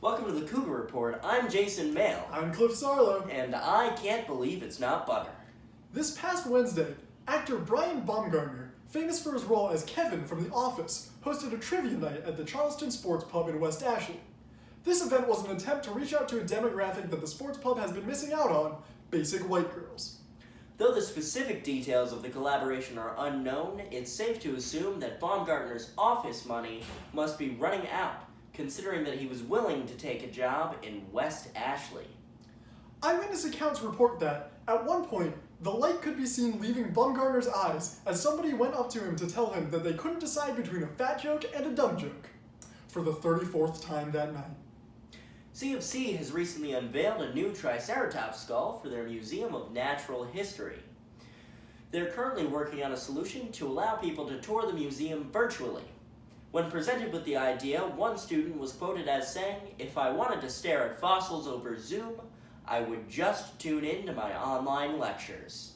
Welcome to the Cougar Report. I'm Jason Mail. I'm Sarlo. And I can't believe it's not butter. This past Wednesday, actor Brian Baumgartner, famous for his role as Kevin from The Office, hosted a trivia night at the Charleston Sports Pub in West Ashley. This event was an attempt to reach out to a demographic that the sports pub has been missing out on, basic white girls. Though the specific details of the collaboration are unknown, it's safe to assume that Baumgartner's office money must be running out, considering that he was willing to take a job in West Ashley. Eyewitness accounts report that, at one point, the light could be seen leaving Baumgartner's eyes as somebody went up to him to tell him that they couldn't decide between a fat joke and a dumb joke, for the 34th time that night. CFC has recently unveiled a new Triceratops skull for their Museum of Natural History. They're currently working on a solution to allow people to tour the museum virtually. When presented with the idea, one student was quoted as saying, "If I wanted to stare at fossils over Zoom, I would just tune in to my online lectures."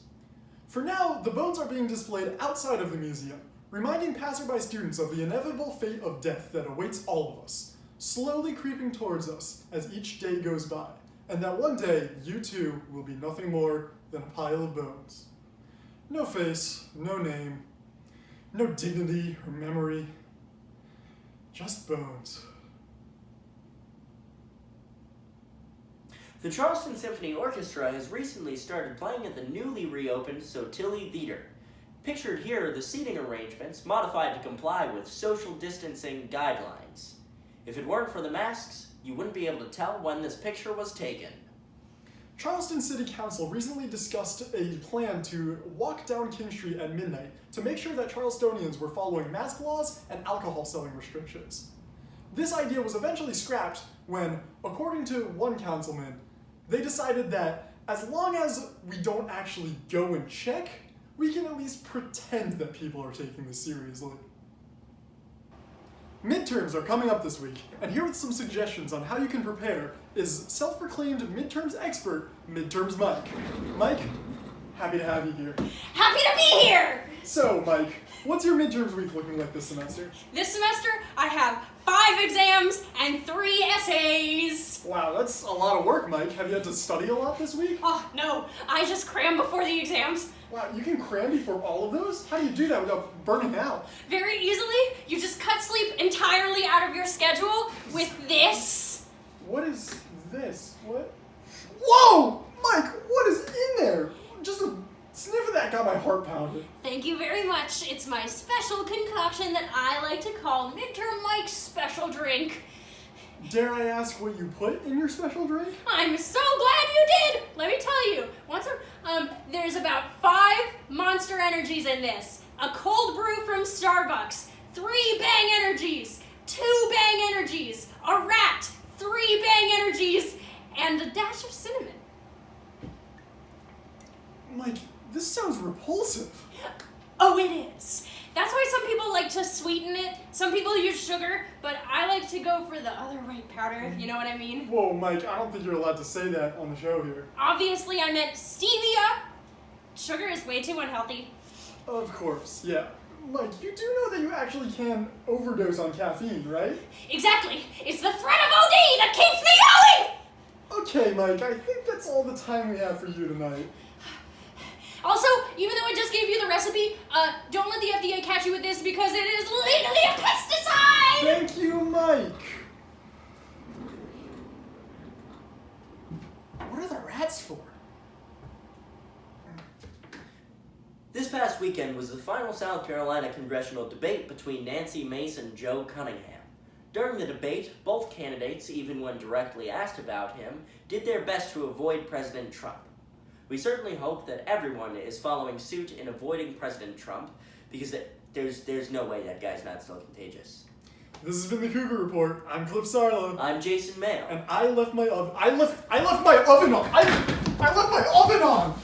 For now, the bones are being displayed outside of the museum, reminding passerby students of the inevitable fate of death that awaits all of us, slowly creeping towards us as each day goes by, and that one day, you too will be nothing more than a pile of bones. No face, no name, no dignity or memory, just bones. The Charleston Symphony Orchestra has recently started playing at the newly reopened Sotilli Theater. Pictured here are the seating arrangements modified to comply with social distancing guidelines. If it weren't for the masks, you wouldn't be able to tell when this picture was taken. Charleston City Council recently discussed a plan to walk down King Street at midnight to make sure that Charlestonians were following mask laws and alcohol selling restrictions. This idea was eventually scrapped when, according to one councilman, they decided that as long as we don't actually go and check, we can at least pretend that people are taking this seriously. Midterms are coming up this week, and here with some suggestions on how you can prepare is self-proclaimed midterms expert, Midterms Mike. Mike, happy to have you here. Happy to be here! So, Mike, what's your midterms week looking like this semester? This semester, I have 5 exams and 3 essays. Wow, that's a lot of work, Mike. Have you had to study a lot this week? Oh, no, I just cram before the exams. Wow, you can cram before all of those? How do you do that without burning out? Very easily, you just cut sleep entirely out of your schedule with this. What is this? What? Whoa! Mike, what is in there? Just a sniff of that got my heart pounding. Thank you very much. It's my special concoction that I like to call Midterm Mike's Special Drink. Dare I ask what you put in your special drink? I'm so glad you did! Let me tell you, there's about 5 Monster Energies in this. A cold brew from Starbucks, 3 Bang Energies, 2 Bang Energies, a rat, 3 Bang Energies, and a dash of cinnamon. Mike, this sounds repulsive. Oh, it is. That's why some people like to sweeten it. Some people use sugar, but I like to go for the other white powder, if you know what I mean. Whoa, Mike, I don't think you're allowed to say that on the show here. Obviously, I meant stevia. Sugar is way too unhealthy. Of course, yeah. Mike, you do know that you actually can overdose on caffeine, right? Exactly. It's the threat of OD that keeps me going! Okay, Mike, I think that's all the time we have for you tonight. Also, even though I just gave you the recipe, don't let the FDA catch you with this because it is legally a pesticide! Thank you, Mike. What are the rats for? This past weekend was the final South Carolina congressional debate between Nancy Mace and Joe Cunningham. During the debate, both candidates, even when directly asked about him, did their best to avoid President Trump. We certainly hope that everyone is following suit in avoiding President Trump, because there's no way that guy's not still contagious. This has been the Cougar Report. I'm Sarlo. I'm Jason Mail. And I left my oven on. I left my oven on!